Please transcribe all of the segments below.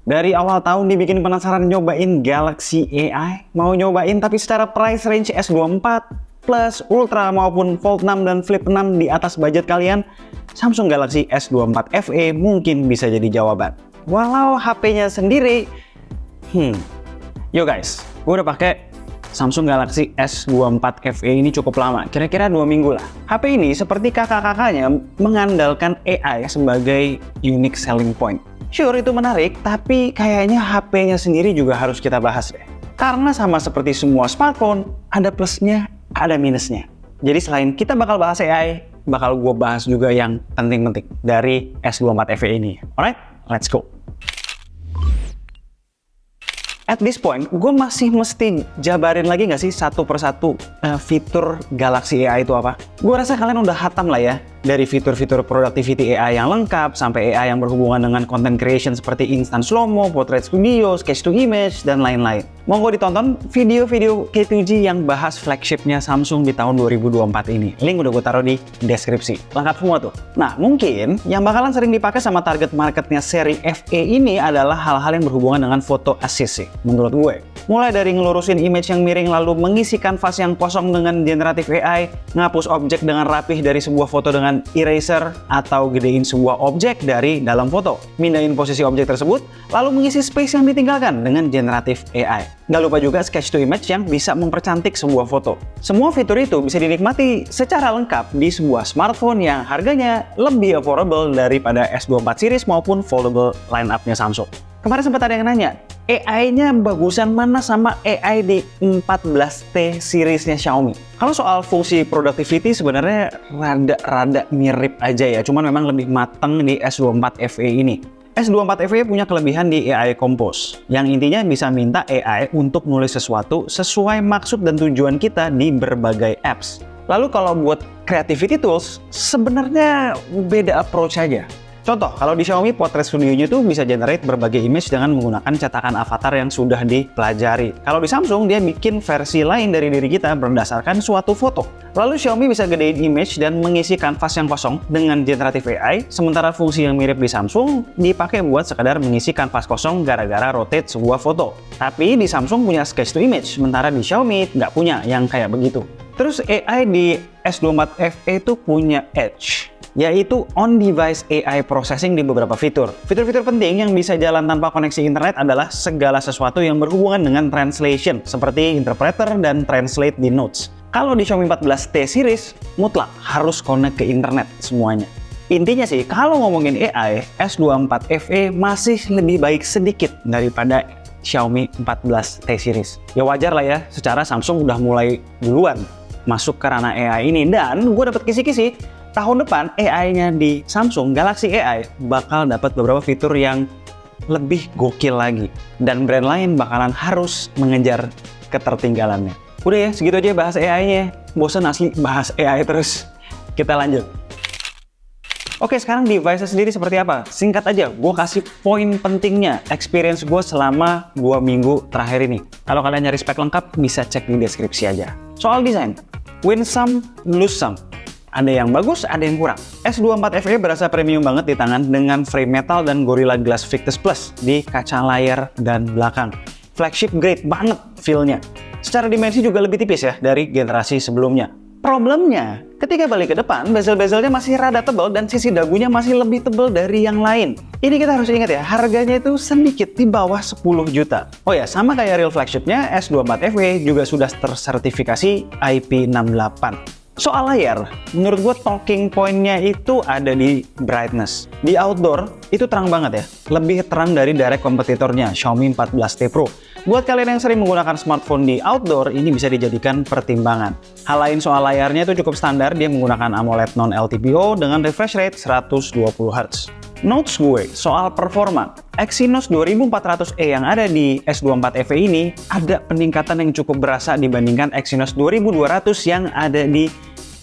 Dari awal tahun dibikin penasaran nyobain Galaxy AI. Mau nyobain tapi secara price range S24 Plus, Ultra maupun Fold 6 dan Flip 6 di atas budget kalian, Samsung Galaxy S24 FE mungkin bisa jadi jawaban. Walau HP-nya sendiri, yo guys, gue udah pakai Samsung Galaxy S24 FE ini cukup lama, kira-kira 2 minggu lah. HP ini seperti kakak-kakaknya mengandalkan AI sebagai unique selling point. Sure, itu menarik, tapi kayaknya HP-nya sendiri juga harus kita bahas deh. Karena sama seperti semua smartphone, ada plusnya, ada minusnya. Jadi selain kita bakal bahas AI, bakal gue bahas juga yang penting-penting dari S24 FE ini. Alright, let's go. At this point, gue masih mesti jabarin lagi nggak sih satu persatu fitur Galaxy AI itu apa? Gue rasa kalian udah hatam lah ya, dari fitur-fitur productivity AI yang lengkap, sampai AI yang berhubungan dengan content creation seperti instant slow-mo, portrait studio, sketch to image, dan lain-lain. Monggo ditonton video-video K2G yang bahas flagshipnya Samsung di tahun 2024 ini. Link udah gue taruh di deskripsi. Lengkap semua tuh. Nah, mungkin yang bakalan sering dipakai sama target marketnya seri FE ini adalah hal-hal yang berhubungan dengan foto assist sih, menurut gue. Mulai dari ngelurusin image yang miring lalu mengisi kanvas yang kosong dengan generatif AI, ngapus objek dengan rapih dari sebuah foto dengan eraser, atau gedein sebuah objek dari dalam foto, mindahin posisi objek tersebut, lalu mengisi space yang ditinggalkan dengan generatif AI. Nggak lupa juga sketch to image yang bisa mempercantik sebuah foto. Semua fitur itu bisa dinikmati secara lengkap di sebuah smartphone yang harganya lebih affordable daripada S24 series maupun foldable line-up-nya Samsung. Kemarin sempat ada yang nanya, AI-nya bagusan mana sama AI di 14T series-nya Xiaomi? Kalau soal fungsi productivity sebenarnya rada mirip aja ya, cuman memang lebih mateng di S24 FE ini. S24 FE punya kelebihan di AI Compose, yang intinya bisa minta AI untuk nulis sesuatu sesuai maksud dan tujuan kita di berbagai apps. Lalu kalau buat creativity tools, sebenarnya beda approach aja. Contoh, kalau di Xiaomi Portrait Studio-nya tuh bisa generate berbagai image dengan menggunakan cetakan avatar yang sudah dipelajari. Kalau di Samsung, dia bikin versi lain dari diri kita berdasarkan suatu foto. Lalu Xiaomi bisa gedein image dan mengisi kanvas yang kosong dengan generatif AI, sementara fungsi yang mirip di Samsung dipakai buat sekadar mengisi kanvas kosong gara-gara rotate sebuah foto. Tapi di Samsung punya sketch to image, sementara di Xiaomi nggak punya yang kayak begitu. Terus AI di S24 FE itu punya Edge, yaitu on-device AI processing di beberapa fitur. Fitur-fitur penting yang bisa jalan tanpa koneksi internet adalah segala sesuatu yang berhubungan dengan translation, seperti interpreter dan translate di notes. Kalau di Xiaomi 14T series, mutlak harus connect ke internet semuanya. Intinya sih, kalau ngomongin AI, S24 FE masih lebih baik sedikit daripada Xiaomi 14T series. Ya wajar lah ya, secara Samsung udah mulai duluan masuk ke ranah AI ini, dan gue dapet kisi-kisi, tahun depan AI-nya di Samsung Galaxy AI bakal dapat beberapa fitur yang lebih gokil lagi. Dan brand lain bakalan harus mengejar ketertinggalannya. Udah ya, segitu aja bahas AI-nya. Bosan asli bahas AI terus. Kita lanjut. Oke, sekarang device sendiri seperti apa? Singkat aja, gue kasih poin pentingnya experience gue selama 2 minggu terakhir ini. Kalau kalian nyari spek lengkap, bisa cek di deskripsi aja. Soal desain, win some, lose some. Ada yang bagus, ada yang kurang. S24 FE berasa premium banget di tangan dengan frame metal dan Gorilla Glass Victus Plus di kaca layar dan belakang. Flagship grade banget feel-nya. Secara dimensi juga lebih tipis ya dari generasi sebelumnya. Problemnya, ketika balik ke depan, bezel-bezelnya masih rada tebal dan sisi dagunya masih lebih tebal dari yang lain. Ini kita harus ingat ya, harganya itu sedikit di bawah 10 juta. Oh ya, sama kayak real flagshipnya, S24 FE juga sudah tersertifikasi IP68. Soal layar, menurut gue talking point-nya itu ada di brightness. Di outdoor, itu terang banget ya. Lebih terang dari direct kompetitornya, Xiaomi 14T Pro. Buat kalian yang sering menggunakan smartphone di outdoor, ini bisa dijadikan pertimbangan. Hal lain soal layarnya itu cukup standar, dia menggunakan AMOLED non-LTPO dengan refresh rate 120Hz. Notes gue soal performa, Exynos 2400E yang ada di S24 FE ini ada peningkatan yang cukup berasa dibandingkan Exynos 2200 yang ada di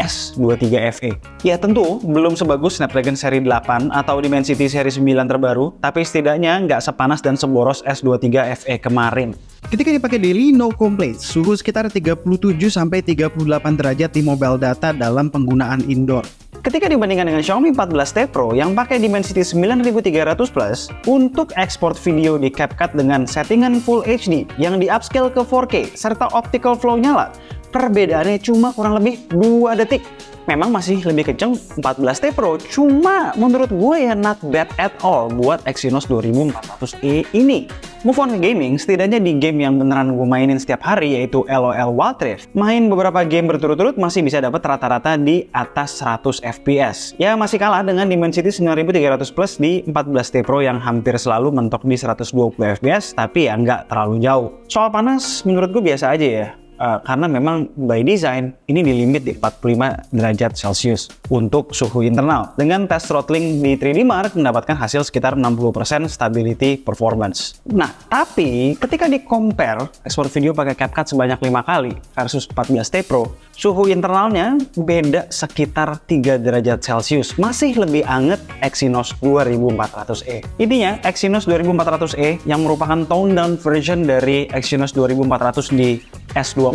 S23 FE. Ya tentu belum sebagus Snapdragon seri 8 atau Dimensity seri 9 terbaru, tapi setidaknya nggak sepanas dan seboros S23 FE kemarin. Ketika dipakai daily, no complaints. Suhu sekitar 37-38 derajat di mobile data dalam penggunaan indoor. ketika dibandingkan dengan Xiaomi 14T Pro yang pakai Dimensity 9300 Plus untuk ekspor video di CapCut dengan settingan Full HD yang di-upscale ke 4K serta optical flow nyala, perbedaannya cuma kurang lebih 2 detik. Memang masih lebih kenceng 14T Pro, cuma menurut gue ya not bad at all buat Exynos 2400E ini. Move on ke gaming, setidaknya di game yang beneran gue mainin setiap hari yaitu LOL Wild Rift, main beberapa game berturut-turut masih bisa dapat rata-rata di atas 100 FPS. Ya masih kalah dengan Dimensity 9300 Plus di 14T Pro yang hampir selalu mentok di 120 FPS, tapi ya nggak terlalu jauh. Soal panas menurut gue biasa aja ya. Karena memang by design ini dilimit di 45 derajat Celcius untuk suhu internal. Dengan tes throttling di 3D Mark mendapatkan hasil sekitar 60% stability performance. Nah, tapi ketika di-compare ekspor video pakai CapCut sebanyak 5 kali versus 14T Pro, suhu internalnya beda sekitar 3 derajat Celcius. Masih lebih anget Exynos 2400E. Intinya, Exynos 2400E yang merupakan toned down version dari Exynos 2400 di S24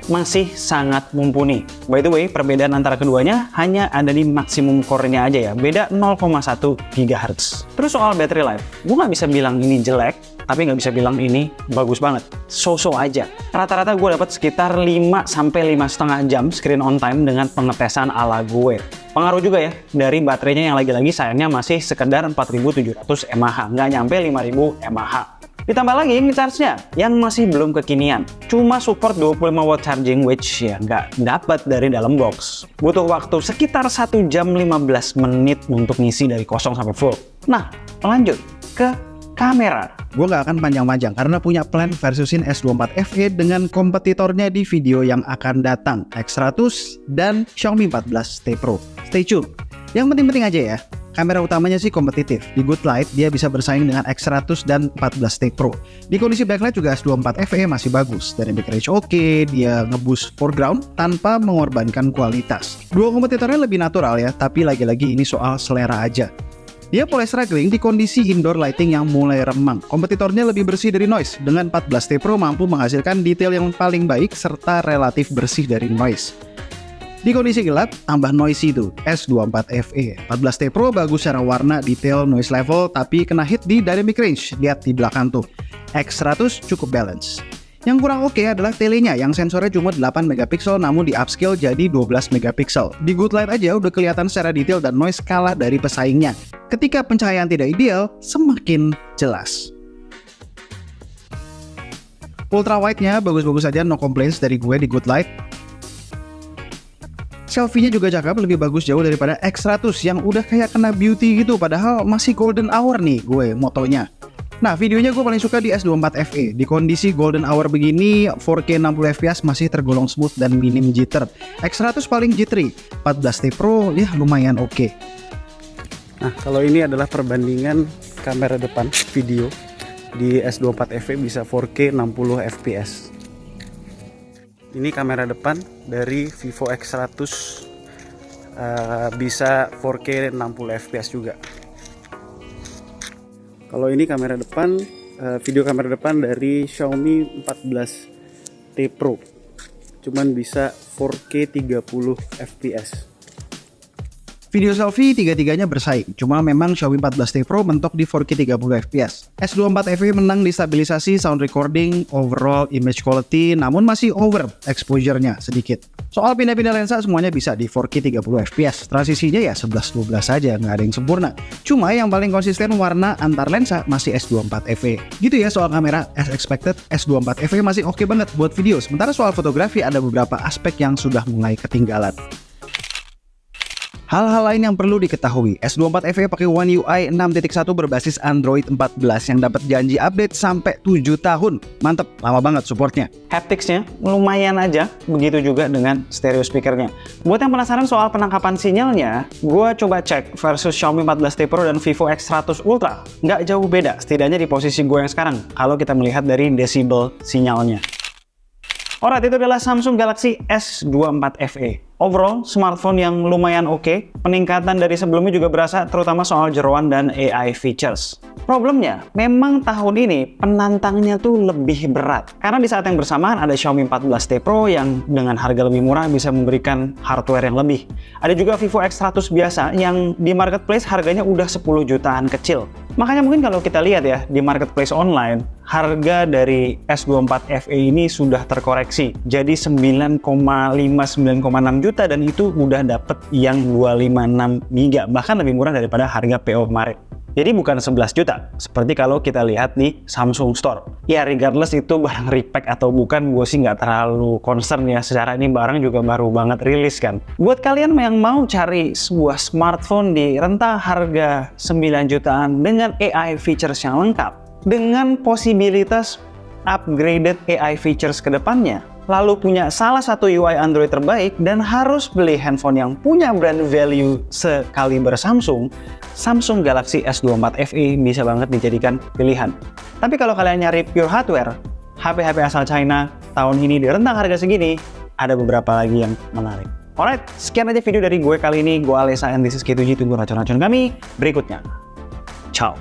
masih sangat mumpuni. By the way, perbedaan antara keduanya hanya ada di maksimum core-nya aja ya, beda 0,1 GHz. Terus soal battery life, gue nggak bisa bilang ini jelek, tapi nggak bisa bilang ini bagus banget. So-so aja. Rata-rata gue dapat sekitar 5-5,5 jam screen on time dengan pengetesan ala gue. Pengaruh juga ya dari baterainya yang lagi-lagi sayangnya masih sekedar 4700 mAh, nggak nyampe 5000 mAh. Ditambah lagi charge-nya yang masih belum kekinian. Cuma support 25 watt charging which ya nggak dapat dari dalam box. Butuh waktu sekitar 1 jam 15 menit untuk ngisi dari kosong sampai full. Nah, lanjut ke kamera. Gue gak akan panjang-panjang karena punya plan versusin S24 FE dengan kompetitornya di video yang akan datang, X100 dan Xiaomi 14T Pro. Stay tune. Yang penting-penting aja ya, kamera utamanya sih kompetitif. Di good light dia bisa bersaing dengan X100 dan 14T Pro. Di kondisi backlight juga S24 FE masih bagus. Dynamic range oke, dia ngeboost foreground tanpa mengorbankan kualitas. Dua kompetitornya lebih natural ya, tapi lagi-lagi ini soal selera aja. Dia mulai struggling di kondisi indoor lighting yang mulai remang. Kompetitornya lebih bersih dari noise, dengan 14T Pro mampu menghasilkan detail yang paling baik serta relatif bersih dari noise. Di kondisi gelap, tambah noisy tuh, S24 FE. 14T Pro bagus secara warna, detail, noise level, tapi kena hit di dynamic range. Lihat di belakang tuh. X100 cukup balance. Yang kurang oke adalah telenya yang sensornya cuma 8 megapiksel namun di upscale jadi 12 megapiksel. Di good light aja udah kelihatan secara detail dan noise kalah dari pesaingnya. Ketika pencahayaan tidak ideal, semakin jelas. Ultra wide-nya bagus-bagus aja, no complaints dari gue di good light. Selfie-nya juga cakep, lebih bagus jauh daripada X100 yang udah kayak kena beauty gitu, padahal masih golden hour nih gue motonya. Nah, videonya gue paling suka di S24 FE. Di kondisi golden hour begini, 4K 60 fps masih tergolong smooth dan minim jitter. X100 paling jittery, 14T Pro ya lumayan oke. Nah, kalau ini adalah perbandingan kamera depan video di S24 FE bisa 4K 60 fps. Ini kamera depan dari Vivo X100 bisa 4K 60 fps juga. Kalau ini kamera depan, video kamera depan dari Xiaomi 14T Pro, cuman bisa 4K 30 fps. Video selfie tiga-tiganya bersaing, cuma memang Xiaomi 14T Pro mentok di 4K 30 fps. S24 FE menang di stabilisasi, sound recording, overall image quality, namun masih over exposure-nya sedikit. Soal pindah-pindah lensa semuanya bisa di 4K 30 fps, transisinya ya 11-12 saja, nggak ada yang sempurna. Cuma yang paling konsisten warna antar lensa masih S24 FE. Gitu ya soal kamera, as expected, S24 FE masih oke banget buat video, sementara soal fotografi ada beberapa aspek yang sudah mulai ketinggalan. Hal-hal lain yang perlu diketahui, S24 FE pakai One UI 6.1 berbasis Android 14 yang dapat janji update sampai 7 tahun. Mantep, lama banget supportnya. Haptics-nya lumayan aja, begitu juga dengan stereo speaker-nya. Buat yang penasaran soal penangkapan sinyalnya, gue coba cek versus Xiaomi 14T Pro dan Vivo X100 Ultra. Nggak jauh beda, setidaknya di posisi gue yang sekarang, kalau kita melihat dari desibel sinyalnya. Alright, itu adalah Samsung Galaxy S24 FE. Overall, smartphone yang lumayan oke. Peningkatan dari sebelumnya juga berasa, terutama soal jeroan dan AI features. Problemnya, memang tahun ini penantangnya tuh lebih berat. Karena di saat yang bersamaan ada Xiaomi 14T Pro yang dengan harga lebih murah bisa memberikan hardware yang lebih. Ada juga Vivo X100 biasa yang di marketplace harganya udah 10 jutaan kecil. Makanya mungkin kalau kita lihat ya, di marketplace online, harga dari S24 FE ini sudah terkoreksi. Jadi 9,5-9,6 juta dan itu udah dapet yang 256 GB, bahkan lebih murah daripada harga PO kemarin. Jadi bukan 11 juta, seperti kalau kita lihat di Samsung Store. Ya regardless itu barang repack atau bukan, gue sih nggak terlalu concern ya, secara ini barang juga baru banget rilis kan. Buat kalian yang mau cari sebuah smartphone di rentang harga 9 jutaan dengan AI features yang lengkap, dengan posibilitas upgraded AI features ke depannya, lalu punya salah satu UI Android terbaik dan harus beli handphone yang punya brand value sekaliber Samsung Galaxy S24 FE bisa banget dijadikan pilihan. Tapi kalau kalian nyari pure hardware, HP-HP asal China tahun ini di rentang harga segini, ada beberapa lagi yang menarik. Alright, sekian aja video dari gue kali ini. Gue Alessa and this is K7, tunggu racun-racun kami berikutnya. Ciao.